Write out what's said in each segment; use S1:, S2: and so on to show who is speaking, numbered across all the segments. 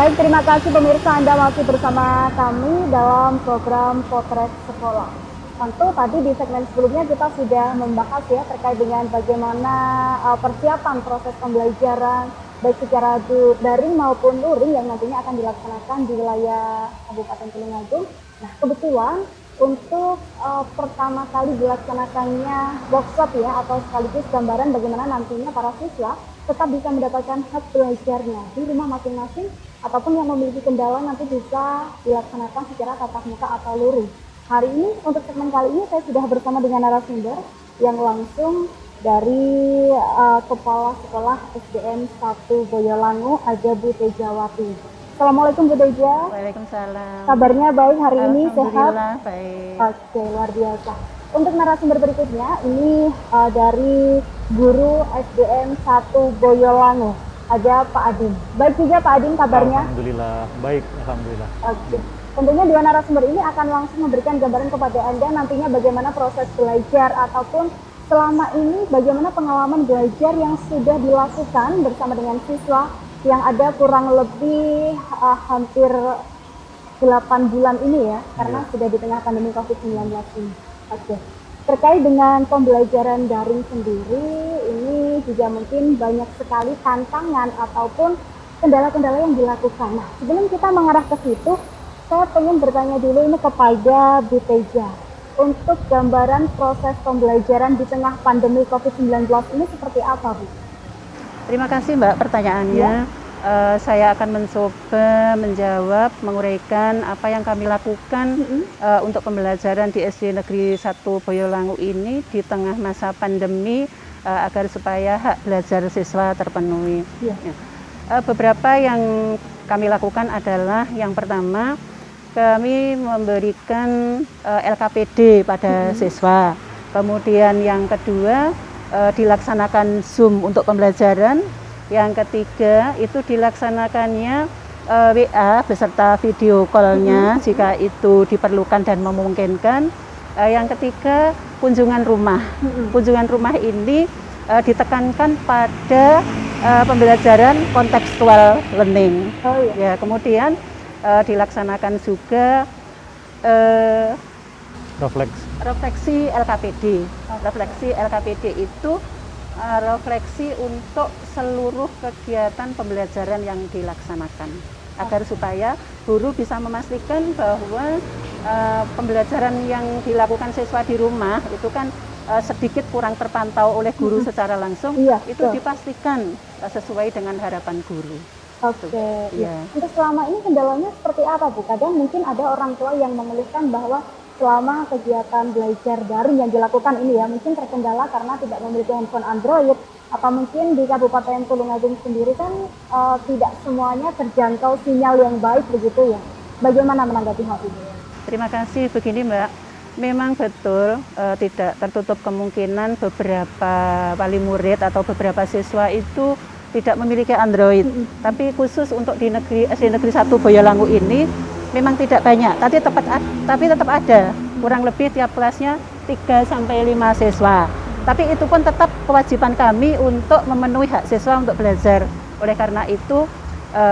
S1: Baik, terima kasih pemirsa, Anda masih bersama kami dalam program Potret Sekolah. Tentu tadi di segmen sebelumnya kita sudah membahas ya terkait dengan bagaimana persiapan proses pembelajaran baik secara daring maupun luring yang nantinya akan dilaksanakan di wilayah Kabupaten Tulungagung. Nah, kebetulan untuk pertama kali dilaksanakannya workshop ya atau sekaligus gambaran bagaimana nantinya para siswa tetap bisa mendapatkan hak belajarnya di rumah masing-masing ataupun yang memiliki kendala nanti bisa dilaksanakan secara tatap muka atau luring. Hari ini untuk segmen kali ini saya sudah bersama dengan narasumber yang langsung dari Kepala Sekolah SDN 1 Boyolangu, Ada Bu Tejawati. Assalamualaikum Bu Teja.
S2: Waalaikumsalam.
S1: Kabarnya baik hari ini, sehat?
S2: Alhamdulillah baik.
S1: Oke, luar biasa. Untuk narasumber berikutnya, ini dari guru SDN 1 Boyolangu, ada Pak Adin. Baik juga Pak Adin kabarnya?
S3: Alhamdulillah, baik, alhamdulillah.
S1: Oke. Tentunya dua narasumber ini akan langsung memberikan gambaran kepada Anda nantinya bagaimana proses belajar ataupun selama ini bagaimana pengalaman belajar yang sudah dilakukan bersama dengan siswa yang ada kurang lebih hampir 8 bulan ini ya, karena sudah di tengah pandemi COVID-19 ini. Oke. Terkait dengan pembelajaran daring sendiri, ini juga mungkin banyak sekali tantangan ataupun kendala-kendala yang dilakukan. Nah, sebelum kita mengarah ke situ, saya ingin bertanya dulu ini kepada Bu Teja. Untuk gambaran proses pembelajaran di tengah pandemi COVID-19 ini seperti apa, Bu?
S2: Terima kasih Mbak pertanyaannya. Saya akan mencoba menjawab, menguraikan apa yang kami lakukan untuk pembelajaran di SD Negeri 1 Boyolangu ini di tengah masa pandemi agar supaya hak belajar siswa terpenuhi. Beberapa yang kami lakukan adalah yang pertama, kami memberikan LKPD pada siswa. Kemudian yang kedua, dilaksanakan Zoom untuk pembelajaran. Yang ketiga, itu dilaksanakannya WA beserta video call-nya jika itu diperlukan dan memungkinkan. Yang ketiga, kunjungan rumah. Kunjungan rumah ini ditekankan pada pembelajaran kontekstual learning. Ya, kemudian dilaksanakan juga refleksi LKPD. Refleksi LKPD itu refleksi untuk seluruh kegiatan pembelajaran yang dilaksanakan agar supaya guru bisa memastikan bahwa pembelajaran yang dilakukan siswa di rumah itu kan sedikit kurang terpantau oleh guru secara langsung, itu dipastikan sesuai dengan harapan guru.
S1: Oke, untuk selama ini kendalanya seperti apa Bu? Kadang mungkin ada orang tua yang mengeluhkan bahwa selama kegiatan belajar daring yang dilakukan ini ya, mungkin terkendala karena tidak memiliki handphone Android, atau mungkin di Kabupaten Tulungagung sendiri kan tidak semuanya terjangkau sinyal yang baik begitu ya. Bagaimana menanggapi hal ini?
S2: Terima kasih, begini Mbak. Memang betul tidak tertutup kemungkinan beberapa wali murid atau beberapa siswa itu tidak memiliki Android. Tapi khusus untuk di SD Negeri 1 Boyolangu ini memang tidak banyak, tapi tetap ada. Kurang lebih tiap kelasnya 3-5 siswa. Tapi itu pun tetap kewajiban kami untuk memenuhi hak siswa untuk belajar. Oleh karena itu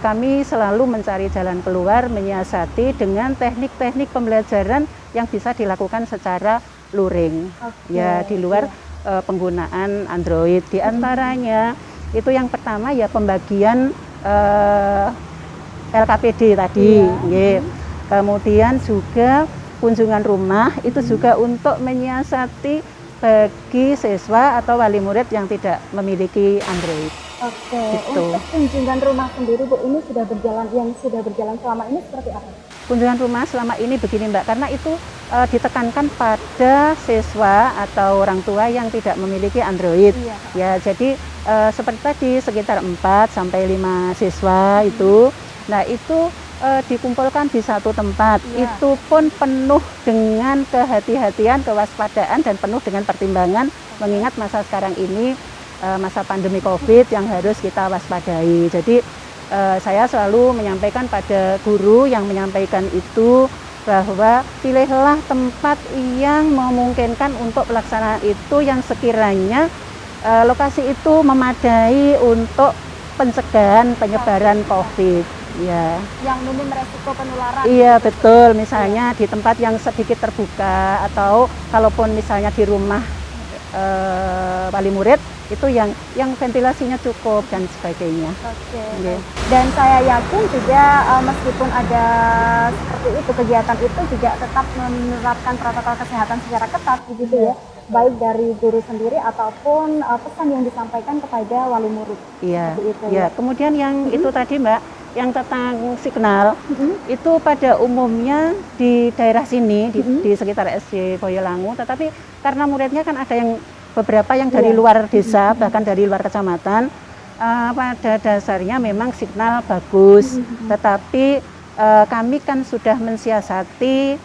S2: kami selalu mencari jalan keluar, menyiasati dengan teknik-teknik pembelajaran yang bisa dilakukan secara luring. Ya, di luar penggunaan Android. Di antaranya itu yang pertama ya pembagian LKPD tadi. Kemudian juga kunjungan rumah itu juga untuk menyiasati bagi siswa atau wali murid yang tidak memiliki Android.
S1: Oke,
S2: gitu.
S1: Untuk kunjungan rumah sendiri Bu, ini sudah berjalan selama ini seperti apa?
S2: Kunjungan rumah selama ini begini Mbak, karena itu ditekankan pada siswa atau orang tua yang tidak memiliki Android. Ya, jadi seperti tadi sekitar 4-5 siswa itu. Nah, itu dikumpulkan di satu tempat. Itu pun penuh dengan kehati-hatian, kewaspadaan dan penuh dengan pertimbangan mengingat masa sekarang ini masa pandemi COVID yang harus kita waspadai. Jadi saya selalu menyampaikan pada guru yang menyampaikan itu bahwa pilihlah tempat yang memungkinkan untuk pelaksanaan itu yang sekiranya lokasi itu memadai untuk pencegahan penyebaran COVID. Ya.
S1: Yang minim resiko penularan.
S2: Iya betul, misalnya di tempat yang sedikit terbuka atau kalaupun misalnya di rumah wali murid itu yang ventilasinya cukup dan sebagainya.
S1: Oke.
S2: Iya.
S1: Dan saya yakin juga meskipun ada seperti itu kegiatan itu juga tetap menerapkan protokol kesehatan secara ketat begitu ya, baik dari guru sendiri ataupun pesan yang disampaikan kepada wali murid.
S2: Iya.
S1: Seperti itu,
S2: Ya. Kemudian yang itu tadi Mbak, yang tentang signal itu pada umumnya di daerah sini di sekitar SJ Boyolangu, tetapi karena muridnya kan ada yang beberapa yang dari luar desa bahkan dari luar kecamatan, pada dasarnya memang signal bagus, tetapi kami kan sudah mensiasati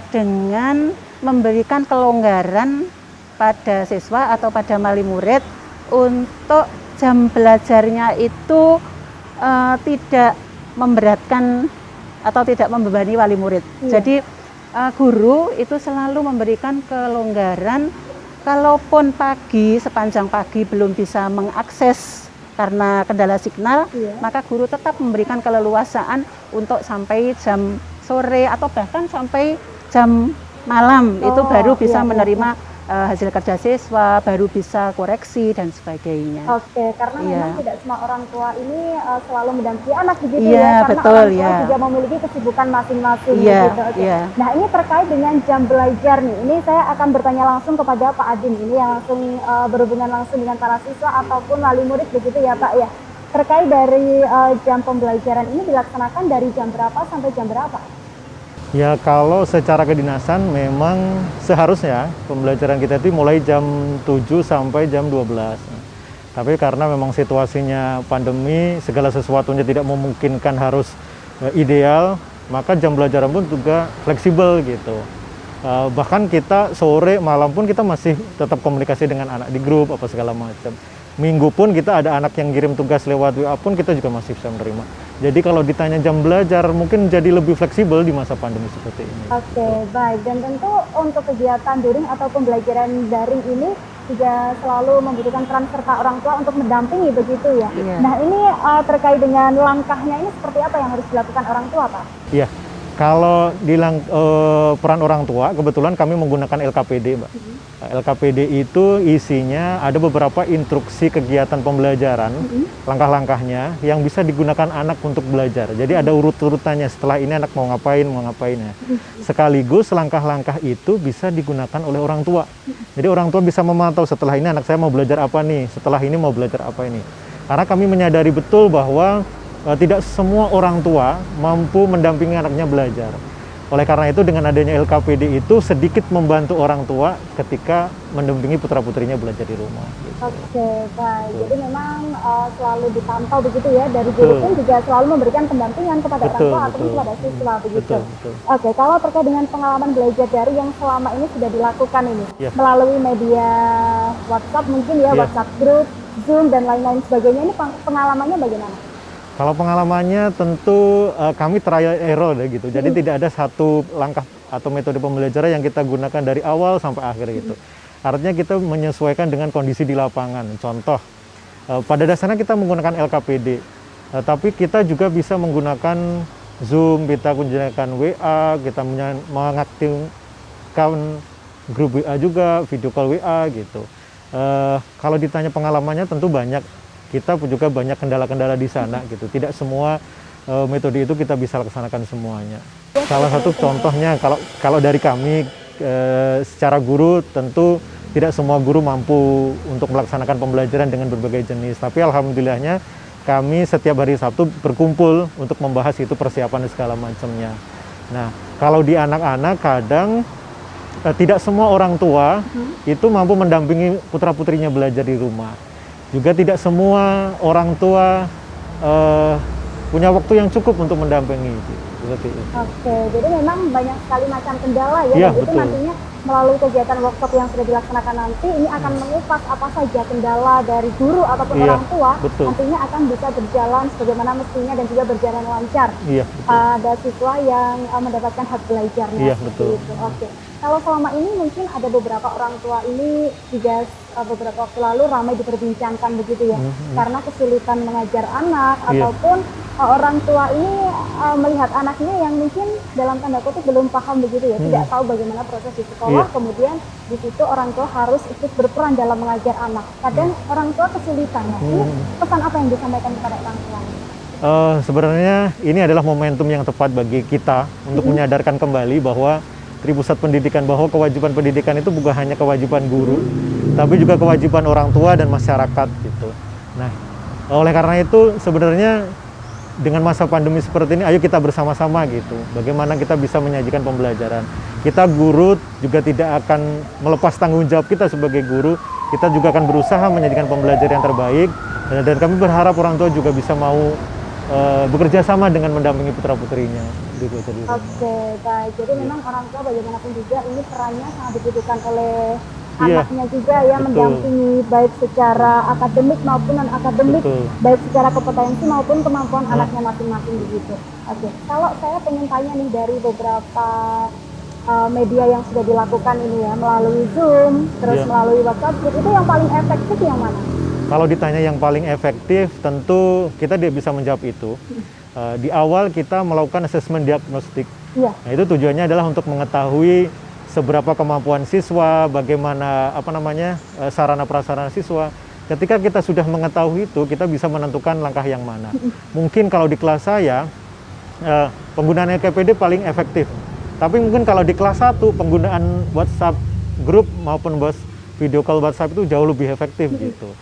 S2: dengan memberikan kelonggaran pada siswa atau pada wali murid untuk jam belajarnya itu tidak memberatkan atau tidak membebani wali murid. Jadi guru itu selalu memberikan kelonggaran, kalaupun pagi sepanjang pagi belum bisa mengakses karena kendala signal, maka guru tetap memberikan keleluasaan untuk sampai jam sore atau bahkan sampai jam malam itu baru bisa menerima hasil kerja siswa, baru bisa koreksi dan sebagainya.
S1: Oke, karena memang tidak semua orang tua ini selalu mendampingi anak begitu
S2: Iya,
S1: ya, karena
S2: betul,
S1: orang tua juga memiliki kesibukan masing-masing gitu. Oke. Nah, ini terkait dengan jam belajar nih. Ini saya akan bertanya langsung kepada Pak Adin ini yang langsung berhubungan langsung dengan para siswa ataupun wali murid begitu ya, Pak ya. Terkait dari jam pembelajaran ini dilaksanakan dari jam berapa sampai jam berapa?
S3: Ya kalau secara kedinasan memang seharusnya pembelajaran kita itu mulai jam 7 sampai jam 12. Tapi karena memang situasinya pandemi, segala sesuatunya tidak memungkinkan harus ideal, maka jam belajar pun juga fleksibel gitu. Bahkan kita sore, malam pun kita masih tetap komunikasi dengan anak di grup apa segala macam. Minggu pun kita ada anak yang kirim tugas lewat WA pun kita juga masih bisa menerima. Jadi kalau ditanya jam belajar mungkin jadi lebih fleksibel di masa pandemi seperti ini.
S1: Oke, baik. Dan tentu untuk kegiatan daring atau pembelajaran daring ini juga selalu membutuhkan peran serta orang tua untuk mendampingi begitu ya. Nah ini terkait dengan langkahnya ini seperti apa yang harus dilakukan orang tua, Pak?
S3: Iya. Kalau di peran orang tua, kebetulan kami menggunakan LKPD, Mbak. LKPD itu isinya ada beberapa instruksi kegiatan pembelajaran, langkah-langkahnya yang bisa digunakan anak untuk belajar. Jadi ada urut-urutannya, setelah ini anak mau ngapain ya. Sekaligus langkah-langkah itu bisa digunakan oleh orang tua. Jadi orang tua bisa memantau setelah ini anak saya mau belajar apa nih, setelah ini mau belajar apa ini. Karena kami menyadari betul bahwa tidak semua orang tua mampu mendampingi anaknya belajar. Oleh karena itu dengan adanya LKPD itu sedikit membantu orang tua ketika mendampingi putra-putrinya belajar di rumah. Gitu.
S1: Oke, baik. Jadi memang selalu dipantau begitu ya, dari guru pun juga selalu memberikan pendampingan kepada orang tua ataupun kepada siswa begitu. Oke, kalau terkait dengan pengalaman belajar daring yang selama ini sudah dilakukan ini melalui media WhatsApp mungkin ya, WhatsApp group, Zoom dan lain-lain sebagainya, ini pengalamannya bagaimana?
S3: Kalau pengalamannya tentu kami trial error gitu. Jadi tidak ada satu langkah atau metode pembelajaran yang kita gunakan dari awal sampai akhir gitu. Artinya kita menyesuaikan dengan kondisi di lapangan. Contoh, pada dasarnya kita menggunakan LKPD, tapi kita juga bisa menggunakan Zoom, kita menggunakan WA, kita mengaktifkan grup WA juga, video call WA gitu. Kalau ditanya pengalamannya tentu banyak. Kita juga banyak kendala-kendala di sana gitu. Tidak semua metode itu kita bisa laksanakan semuanya. Salah satu contohnya kalau dari kami secara guru tentu tidak semua guru mampu untuk melaksanakan pembelajaran dengan berbagai jenis. Tapi alhamdulillahnya kami setiap hari Sabtu berkumpul untuk membahas itu persiapan segala macamnya. Nah, kalau di anak-anak kadang tidak semua orang tua itu mampu mendampingi putra-putrinya belajar di rumah. Juga tidak semua orang tua punya waktu yang cukup untuk mendampingi. Seperti itu.
S1: Oke, jadi memang banyak sekali macam kendala ya, dan itu nantinya melalui kegiatan workshop yang sudah dilaksanakan nanti, ini akan mengupas apa saja kendala dari guru ataupun orang tua, nantinya akan bisa berjalan sebagaimana mestinya dan juga berjalan lancar pada siswa yang mendapatkan hak belajarnya. Itu. Oke. Kalau selama ini mungkin ada beberapa orang tua ini juga beberapa waktu lalu ramai diperbincangkan begitu ya, karena kesulitan mengajar anak ataupun orang tua ini melihat anaknya yang mungkin dalam tanda kutip belum paham begitu ya, tidak tahu bagaimana proses di sekolah, kemudian di situ orang tua harus ikut berperan dalam mengajar anak. Kadang orang tua kesulitan. Ini pesan apa yang disampaikan kepada orang tua?
S3: Sebenarnya ini adalah momentum yang tepat bagi kita untuk menyadarkan kembali bahwa Tripusat Pendidikan, bahwa kewajiban pendidikan itu bukan hanya kewajiban guru, tapi juga kewajiban orang tua dan masyarakat gitu. Nah, oleh karena itu sebenarnya dengan masa pandemi seperti ini, ayo kita bersama-sama gitu. Bagaimana kita bisa menyajikan pembelajaran. Kita guru juga tidak akan melepas tanggung jawab kita sebagai guru. Kita juga akan berusaha menyajikan pembelajaran yang terbaik. Dan kami berharap orang tua juga bisa mau bekerja sama dengan mendampingi putra-putrinya. Gitu,
S1: Oke, baik. Jadi memang orang tua bagaimanapun juga ini perannya sangat dibutuhkan oleh anaknya juga ya, mendampingi baik secara akademik maupun non akademik, baik secara kompetensi maupun kemampuan anaknya masing-masing begitu. Oke, kalau saya pengen tanya nih dari beberapa media yang sudah dilakukan ini ya, melalui Zoom, terus melalui WhatsApp, itu yang paling efektif yang mana?
S3: Kalau ditanya yang paling efektif, tentu kita tidak bisa menjawab itu. Di awal kita melakukan asesmen diagnostik. Nah, itu tujuannya adalah untuk mengetahui seberapa kemampuan siswa, bagaimana sarana prasarana siswa. Ketika kita sudah mengetahui itu, kita bisa menentukan langkah yang mana. Mungkin kalau di kelas saya penggunaan LKPD paling efektif. Tapi mungkin kalau di kelas 1 penggunaan WhatsApp grup maupun video call WhatsApp itu jauh lebih efektif gitu.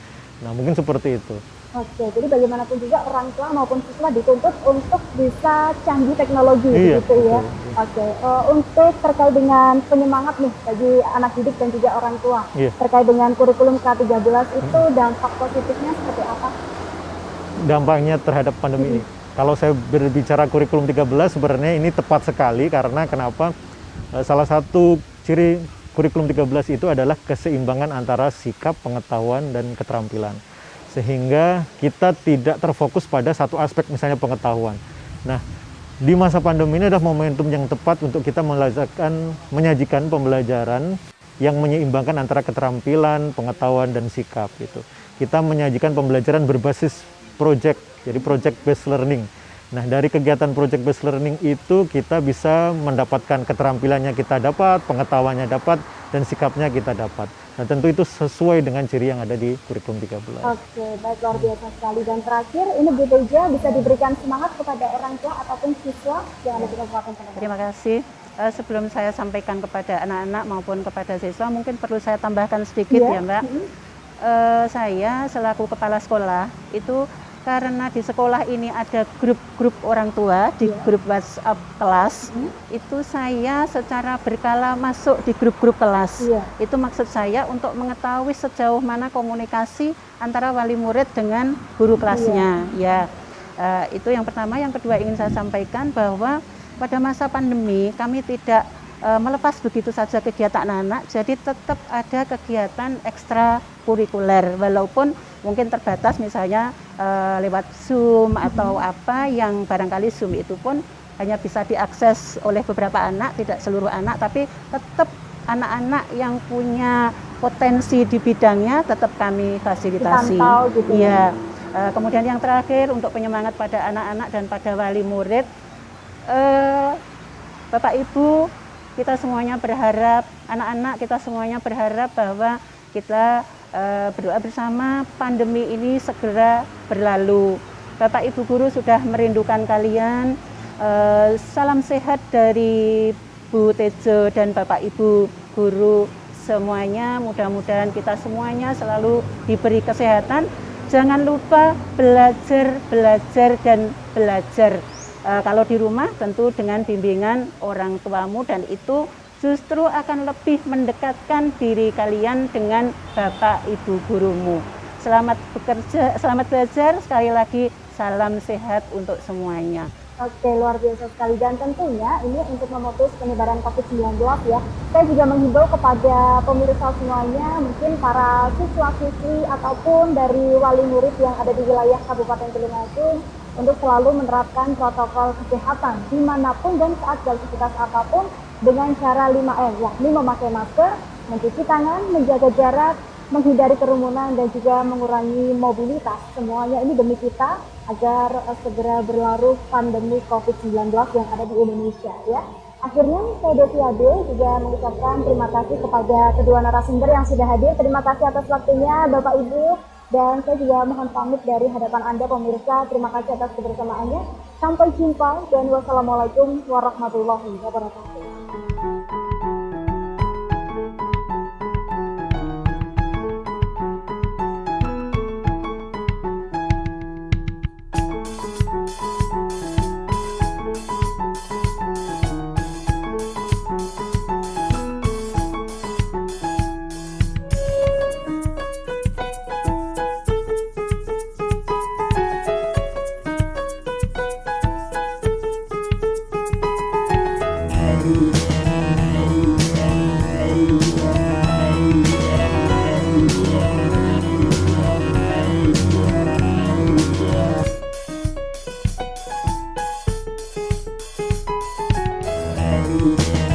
S3: Nah, mungkin seperti itu.
S1: Oke, jadi bagaimanapun juga orang tua maupun siswa dituntut untuk bisa canggih teknologi gitu ya. Oke, untuk terkait dengan penyemangat nih bagi anak didik dan juga orang tua terkait dengan kurikulum K13 itu dampak positifnya seperti apa?
S3: Dampaknya terhadap pandemi ini. Kalau saya berbicara kurikulum 13 sebenarnya ini tepat sekali karena kenapa? Salah satu ciri kurikulum 13 itu adalah keseimbangan antara sikap, pengetahuan, dan keterampilan. Sehingga kita tidak terfokus pada satu aspek misalnya pengetahuan. Nah, di masa pandemi ini adalah momentum yang tepat untuk kita menyajikan pembelajaran yang menyeimbangkan antara keterampilan, pengetahuan, dan sikap gitu. Kita menyajikan pembelajaran berbasis project, jadi project based learning. Nah, dari kegiatan project based learning itu kita bisa mendapatkan keterampilannya kita dapat, pengetahuannya dapat, dan sikapnya kita dapat. Nah, tentu itu sesuai dengan ciri yang ada di kurikulum 13.
S1: Oke, baik, luar biasa sekali. Dan terakhir, ini Bu Teja bisa diberikan semangat kepada orang tua ataupun siswa yang ada di Kabupaten Penajam.
S2: Terima kasih. Sebelum saya sampaikan kepada anak-anak maupun kepada siswa, mungkin perlu saya tambahkan sedikit ya Mbak. Saya selaku kepala sekolah itu karena di sekolah ini ada grup-grup orang tua di grup WhatsApp kelas, itu saya secara berkala masuk di grup-grup kelas. Itu maksud saya untuk mengetahui sejauh mana komunikasi antara wali murid dengan guru kelasnya. Itu yang pertama. Yang kedua ingin saya sampaikan bahwa pada masa pandemi kami tidak melepas begitu saja kegiatan anak-anak, jadi tetap ada kegiatan ekstrakurikuler walaupun mungkin terbatas misalnya lewat Zoom atau apa yang barangkali Zoom itu pun hanya bisa diakses oleh beberapa anak, tidak seluruh anak, tapi tetap anak-anak yang punya potensi di bidangnya tetap kami fasilitasi.
S1: Gitu
S2: kemudian yang terakhir untuk penyemangat pada anak-anak dan pada wali murid, Bapak Ibu, kita semuanya berharap, anak-anak kita semuanya berharap bahwa kita berdoa bersama pandemi ini segera berlalu. Bapak Ibu guru sudah merindukan kalian. Salam sehat dari Bu Tejo dan Bapak Ibu guru semuanya. Mudah-mudahan kita semuanya selalu diberi kesehatan. Jangan lupa belajar, dan belajar. Kalau di rumah tentu dengan bimbingan orang tuamu, dan itu justru akan lebih mendekatkan diri kalian dengan Bapak Ibu gurumu. Selamat bekerja, selamat belajar, sekali lagi salam sehat untuk semuanya.
S1: Oke, luar biasa sekali. Dan tentunya ini untuk memutus penyebaran COVID-19 ya, saya juga menghimbau kepada pemirsa semuanya, mungkin para siswa-siswi ataupun dari wali murid yang ada di wilayah Kabupaten Tulungagung, untuk selalu menerapkan protokol kesehatan dimanapun dan saat beraktivitas apapun dengan cara 5M, yakni memakai masker, mencuci tangan, menjaga jarak, menghindari kerumunan dan juga mengurangi mobilitas. Semuanya ini demi kita agar segera berlalu pandemi COVID-19 yang ada di Indonesia ya. Akhirnya saya Desi Ade juga mengucapkan terima kasih kepada kedua narasumber yang sudah hadir. Terima kasih atas waktunya Bapak Ibu, dan saya juga mohon pamit dari hadapan Anda pemirsa. Terima kasih atas kebersamaannya. Sampai jumpa dan wassalamualaikum warahmatullahi wabarakatuh.
S4: Thank you.